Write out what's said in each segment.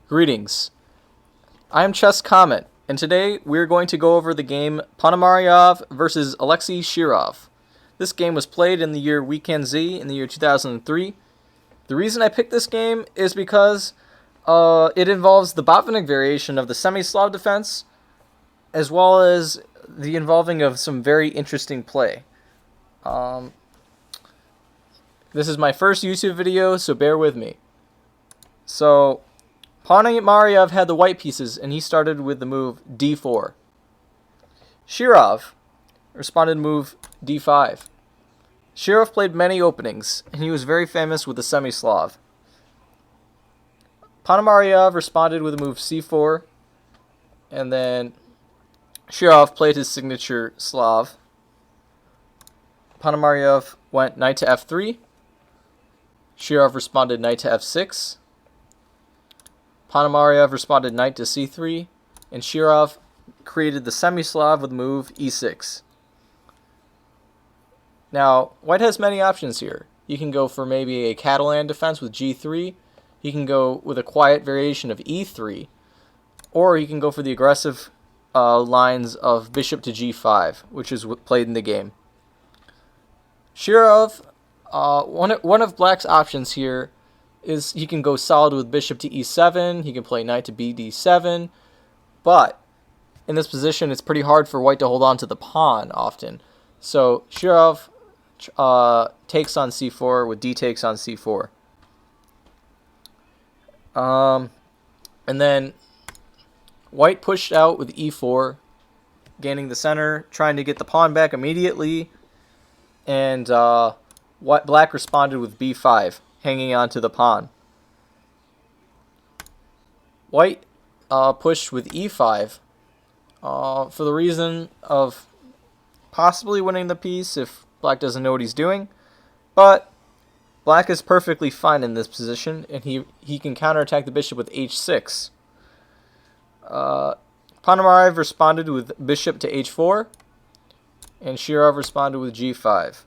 Greetings. I am Chess Comet, and today we're going to go over the game Ponomariov versus Alexei Shirov. This game was played in the year Weekend Z in the year 2003. The reason I picked this game is because it involves the Botvinnik variation of the semi-Slav defense, as well as the involving of some very interesting play. This is my first YouTube video, so bear with me. So, Ponomariov had the white pieces, and he started with the move d4. Shirov responded to move d5. Shirov played many openings, and he was very famous with the semi-Slav. Ponomariov responded with the move c4, and then Shirov played his signature Slav. Ponomariov went knight to f3. Shirov responded knight to f6. Ponomariov responded knight to c3, and Shirov created the semi-Slav with the move e6. Now, white has many options here. He can go for maybe a Catalan defense with g3. He can go with a quiet variation of e3. Or he can go for the aggressive lines of bishop to g5, which is played in the game. Shirov, one of black's options here is he can go solid with bishop to e7, he can play knight to bd7, but in this position it's pretty hard for white to hold on to the pawn often. So Shirov takes on c4 with d takes on c4. And then white pushed out with e4, gaining the center, trying to get the pawn back immediately, and black responded with b5, hanging on to the pawn. White pushed with e5 for the reason of possibly winning the piece if black doesn't know what he's doing, but black is perfectly fine in this position, and he can counterattack the bishop with h6. Ponomariov responded with bishop to h4, and Shirov responded with g5,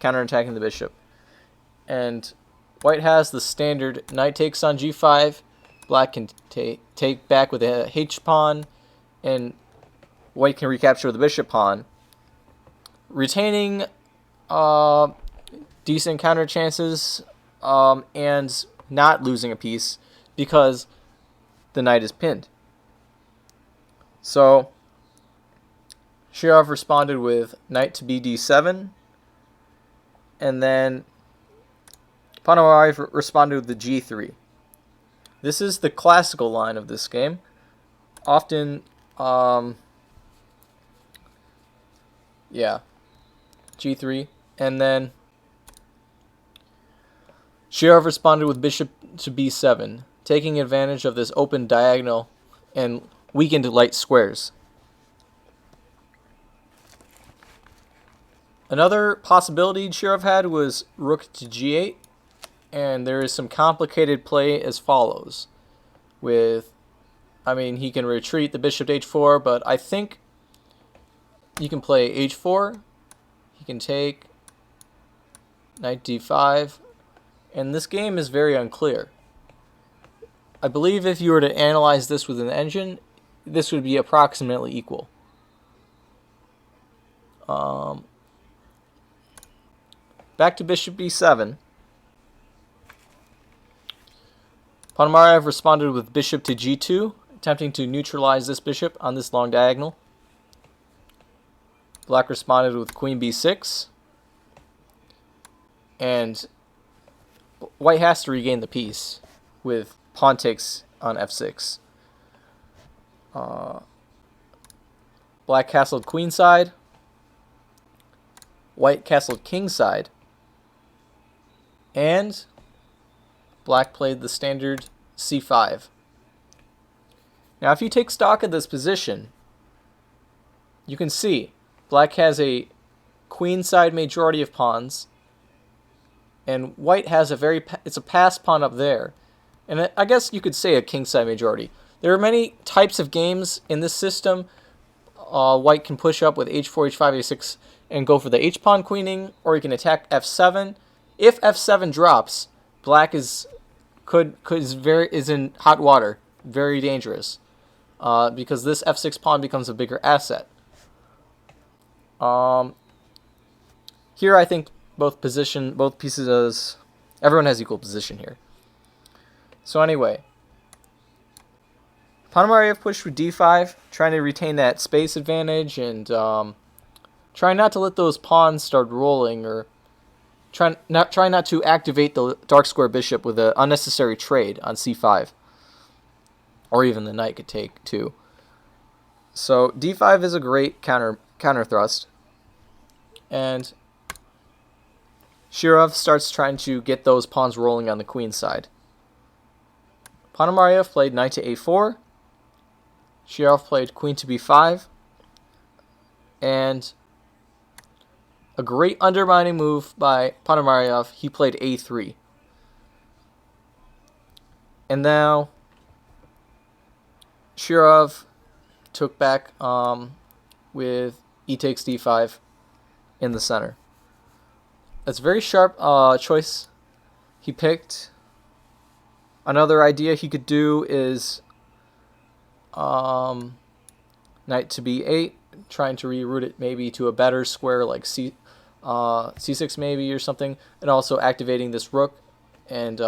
counterattacking the bishop. And white has the standard knight takes on g5, black can take back with a h-pawn, and white can recapture the bishop pawn, retaining decent counter chances and not losing a piece because the knight is pinned. So Shirov responded with knight to bd7, and then Ponomariov responded with the g3. This is the classical line of this game. Often, g3, and then Shirov responded with bishop to b7, taking advantage of this open diagonal and weakened light squares. Another possibility Shirov had was rook to g8, and there is some complicated play as follows. He can retreat the bishop to h4, but I think you can play h4, he can take knight d5, and this game is very unclear. I believe if you were to analyze this with an engine, this would be approximately equal. Back to bishop b7. Ponomariov responded with bishop to g2, attempting to neutralize this bishop on this long diagonal. Black responded with queen b6, and white has to regain the piece with pawn takes on f6. Black castled queenside, white castled kingside, and black played the standard c5. Now if you take stock of this position, you can see black has a queenside majority of pawns, and white has it's a passed pawn up there, and I guess you could say a kingside majority. There are many types of games in this system. White can push up with h4, h5, a6, and go for the h-pawn queening, or he can attack f7. If f7 drops, black is in hot water. very dangerous because this f6 pawn becomes a bigger asset. Here I think both pieces, everyone has equal position here. So anyway, Ponomariov pushed with d5, trying to retain that space advantage and trying not to let those pawns start rolling, or trying not to activate the dark square bishop with an unnecessary trade on c5. Or even the knight could take too. So d5 is a great counter thrust. And Shirov starts trying to get those pawns rolling on the queen side. Ponomariov played knight to a4. Shirov played queen to b5. And a great undermining move by Ponomariov, he played a3. And now Shirov took back with e takes d5 in the center. That's a very sharp choice he picked. Another idea he could do is knight to b8, trying to reroute it maybe to a better square like c6 maybe or something, and also activating this rook and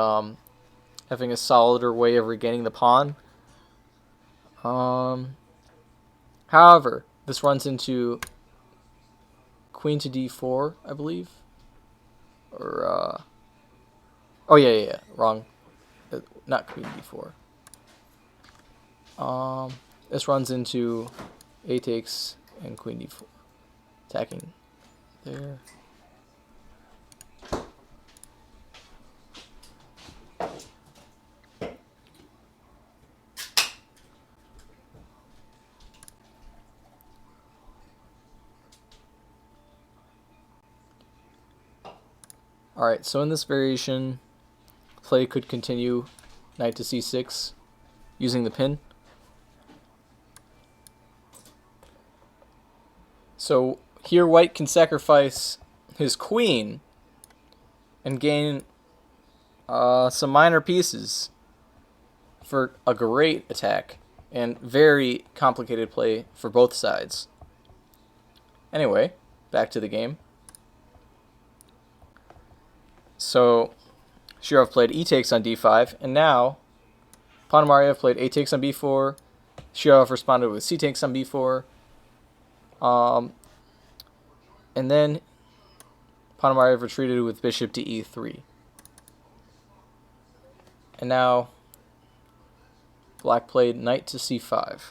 having a solider way of regaining the pawn. However, this runs into queen to d4, I believe. Or, oh yeah, wrong. Not queen d4. This runs into a takes and queen d4. Attacking there. Alright, so in this variation, play could continue knight to c6 using the pin. So here white can sacrifice his queen and gain some minor pieces for a great attack and very complicated play for both sides. Anyway, back to the game. So Shirov played e takes on d5, and now Ponomariov played a takes on b4. Shirov responded with c takes on b4. And then Ponomariov retreated with bishop to e3. And now black played knight to c5.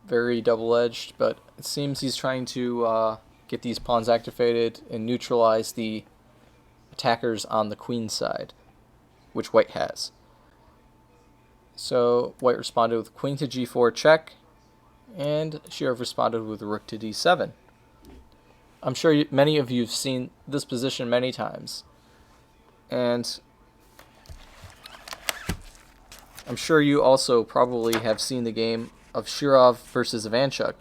Very double-edged, but it seems he's trying to get these pawns activated and neutralize the attackers on the queen side, which white has. So white responded with queen to g4 check, and Shirov responded with rook to d7. I'm sure many of you have seen this position many times, and I'm sure you also probably have seen the game of Shirov versus Ivanchuk.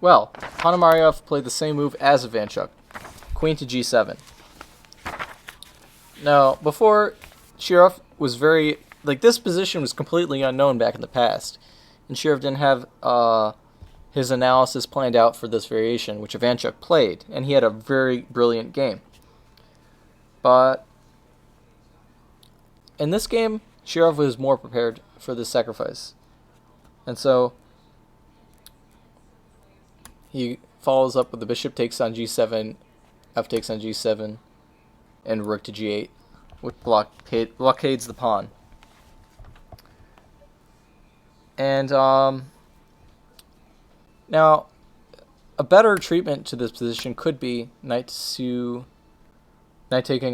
Well, Ponomariov played the same move as Ivanchuk, queen to g7. Now, before, Shirov was this position was completely unknown back in the past, and Shirov didn't have his analysis planned out for this variation, which Ivanchuk played, and he had a very brilliant game. But in this game, Shirov was more prepared for this sacrifice, and so he follows up with the bishop takes on g7, f takes on g7, and rook to g8, which blockades the pawn. And now, a better treatment to this position could be knight taking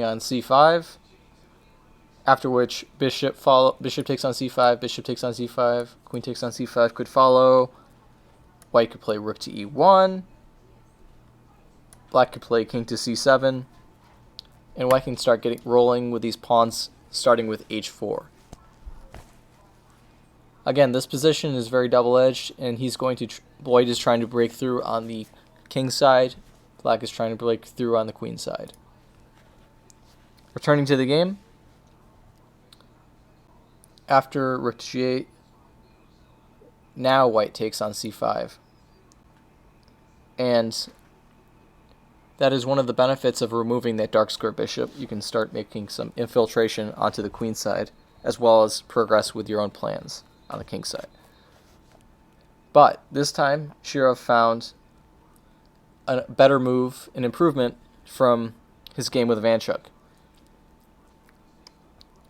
on c5, after which bishop takes on c5, bishop takes on c5, queen takes on c5 could follow. White could play rook to e1, black could play king to c7, and white can start rolling with these pawns starting with h4. Again, this position is very double-edged, and white is trying to break through on the king side Black is trying to break through on the queen side. Returning to the game, after rook to g8, now white takes on c5. And that is one of the benefits of removing that dark square bishop. You can start making some infiltration onto the queen side, as well as progress with your own plans on the king side. But this time, Shirov found a better move, an improvement from his game with Ivanchuk.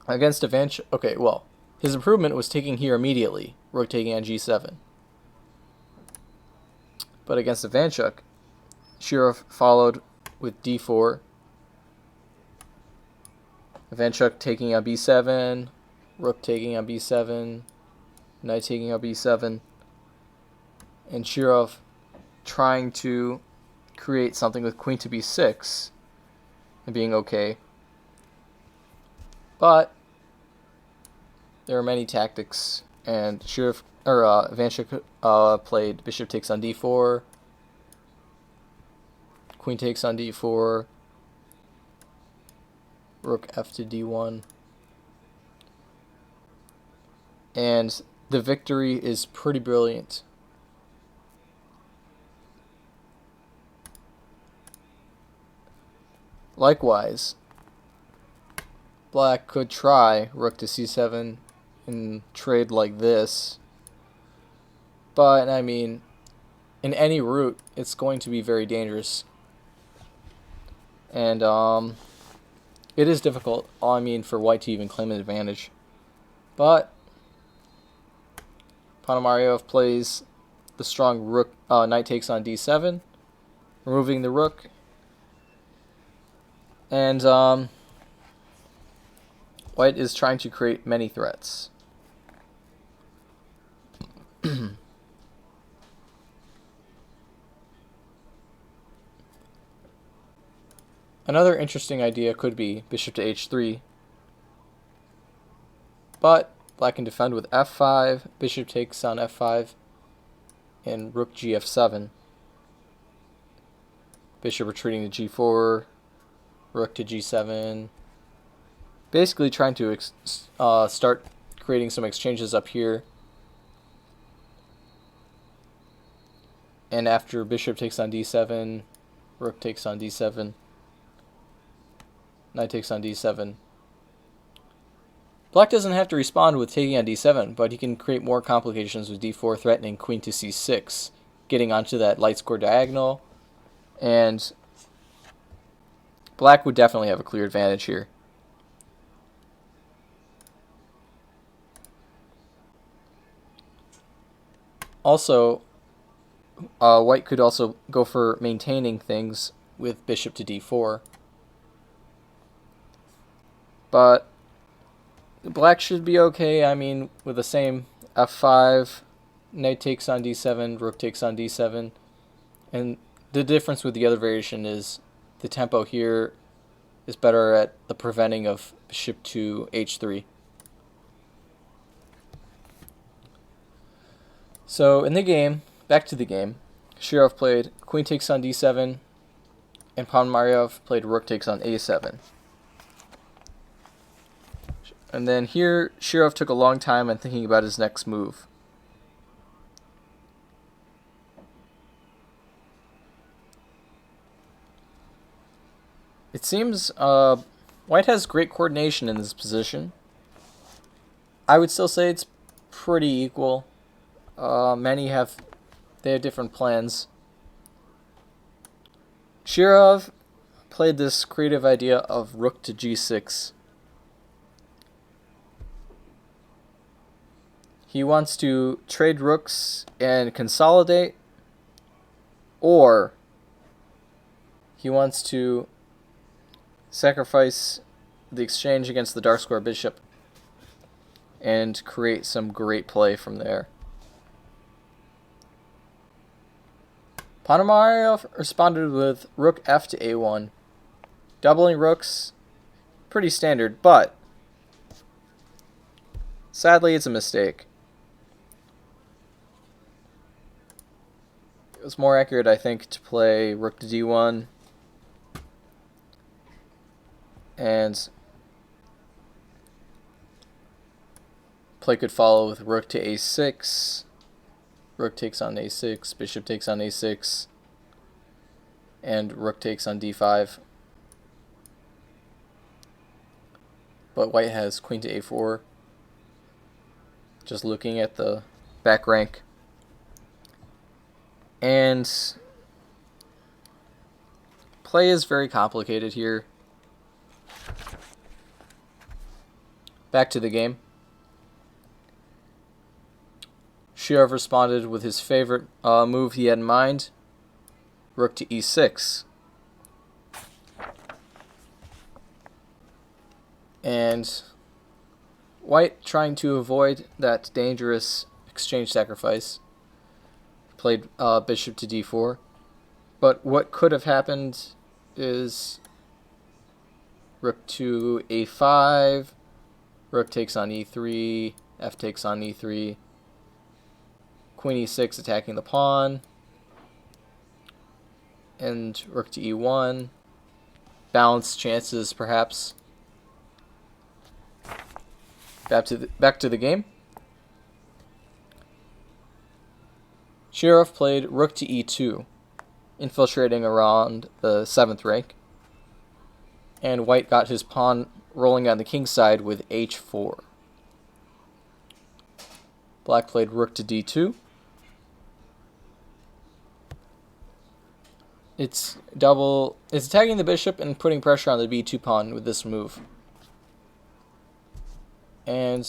Against Ivanchuk, okay, well, his improvement was taking here immediately, rook taking on g7. But against Ivanchuk, Shirov followed with d4, Ivanchuk taking on b7, rook taking on b7, knight taking on b7, and Shirov trying to create something with queen to b6 and being okay. But there are many tactics, and Ivanchuk played bishop takes on d4, queen takes on d4, rook f to d1, and the victory is pretty brilliant. Likewise, Black could try rook to c7 and trade like this, but I mean, in any route, it's going to be very dangerous. And it is difficult, I mean, for white to even claim an advantage. But Ponomariov plays the strong rook, knight takes on d7, removing the rook. And white is trying to create many threats. Another interesting idea could be bishop to h3, but Black can defend with f5, bishop takes on f5, and rook gf7. Bishop retreating to g4, rook to g7. Basically trying to start creating some exchanges up here. And after bishop takes on d7, rook takes on d7, knight takes on d7. Black doesn't have to respond with taking on d7, but he can create more complications with d4, threatening queen to c6, getting onto that light square diagonal, and Black would definitely have a clear advantage here. Also, white could also go for maintaining things with bishop to d4. But Black should be okay, I mean, with the same f5, knight takes on d7, rook takes on d7. And the difference with the other variation is the tempo here is better at the preventing of bishop to h3. So in the game, back to the game, Shirov played queen takes on d7, and Ponomariov played rook takes on a7. And then here, Shirov took a long time in thinking about his next move. It seems white has great coordination in this position. I would still say it's pretty equal. They have different plans. Shirov played this creative idea of rook to g6. He wants to trade rooks and consolidate, or he wants to sacrifice the exchange against the dark square bishop and create some great play from there. Ponomariov responded with rook f to a1. Doubling rooks, pretty standard, but sadly it's a mistake. was more accurate, I think, to play rook to d1 and play could follow with rook to a6, rook takes on a6, bishop takes on a6, and rook takes on d5. But white has queen to a4. Just looking at the back rank. And play is very complicated here. Back to the game. Shirov responded with his favorite move he had in mind, rook to e6. And white, trying to avoid that dangerous exchange sacrifice, played bishop to d4. But what could have happened is rook to a5, rook takes on e3, f takes on e3, queen e6 attacking the pawn, and rook to e1. Balanced chances, perhaps. Back to the game. Shirov played rook to e2, infiltrating around the 7th rank, and white got his pawn rolling on the king's side with h4. Black played rook to d2. It's attacking the bishop and putting pressure on the b2 pawn with this move. And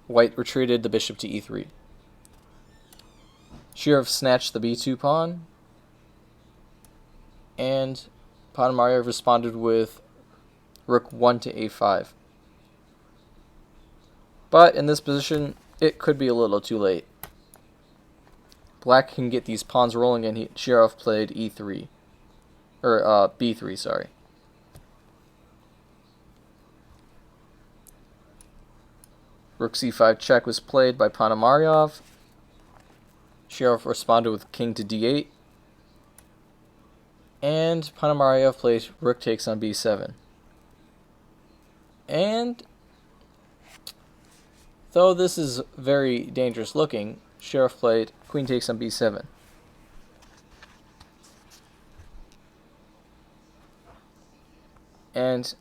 white retreated the bishop to e3. Shirov snatched the b2 pawn, and Ponomariov responded with rook 1 to a5. But in this position, it could be a little too late. Black can get these pawns rolling, and Shirov played e3. Or b3, sorry. Rook c5 check was played by Ponomariov. Shirov responded with king to d8. And Ponomariov played rook takes on b7. And though this is very dangerous looking, Shirov played queen takes on b7. And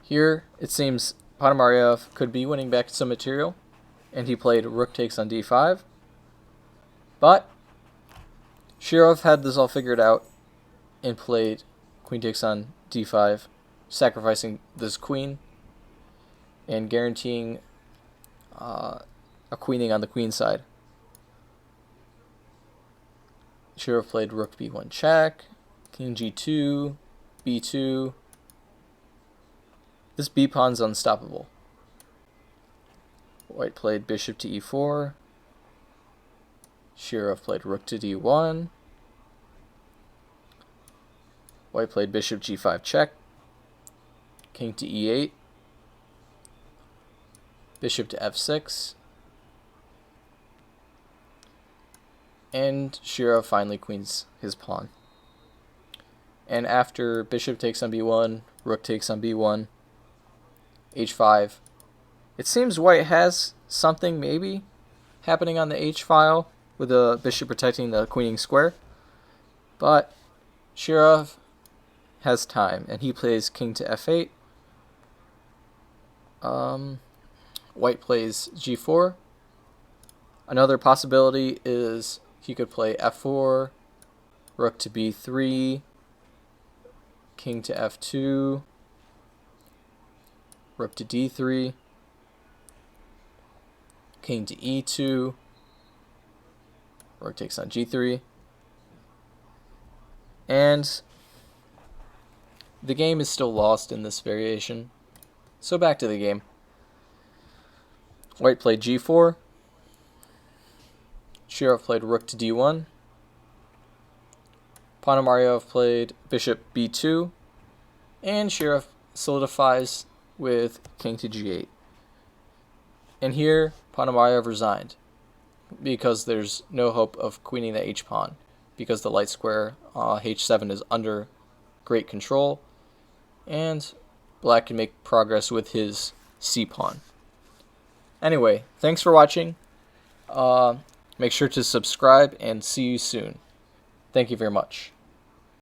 here it seems Ponomariov could be winning back some material, and he played rook takes on d5. But Shirov had this all figured out and played queen takes on d5, sacrificing this queen and guaranteeing a queening on the queen side. Shirov played rook b1 check, king g2, b2. This b pawn's unstoppable. White played bishop to e4. Shirov played rook to d1. White played bishop g5 check, king to e8, bishop to f6, and Shirov finally queens his pawn. And after bishop takes on b1, rook takes on b1, h5, it seems white has something maybe happening on the h file with the bishop protecting the queening square, but Shirov has time, and he plays king to f8. White plays g4. Another possibility is he could play f4, rook to b3, king to f2, rook to d3, king to e2, rook takes on g3, and the game is still lost in this variation. So back to the game. White played g4. Shirov played rook to d1. Ponomariov played bishop b2. And Shirov solidifies with king to g8. And here, Ponomariov resigned because there's no hope of queening the h-pawn, because the light square h7 is under great control, and black can make progress with his c-pawn. Anyway, thanks for watching. Make sure to subscribe and see you soon. Thank you very much.